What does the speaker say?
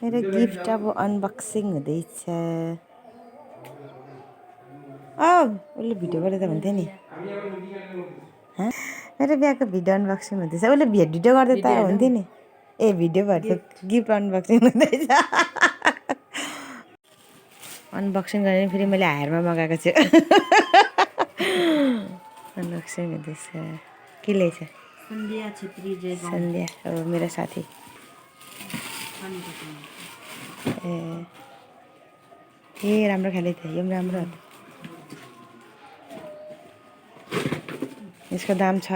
मेरो गिफ्ट अब अनबक्सिङ हुँदैछ। उसले भिडियो गरेर त भन्थ्यो नि। मेरो बिहाको भिडियो अनबक्सिङ हुँदैछ। उसले भिडियो गर्दा त हुन्थ्यो नि। ए भिडियो भएर गिफ्ट अनबक्सिङ हुँदैछ। अनबक्सिङ गरेर फेरि मैले हायरमा मगाएको छु। अनबक्सिङ हुँदैछ। के ल्याएछ? सन्ध्या छेत्री जयगाउँ। सन्ध्या हो मेरो साथी। ए राम्रो खाले थियो। यो पनि राम्रो हो। यसको दाम छ।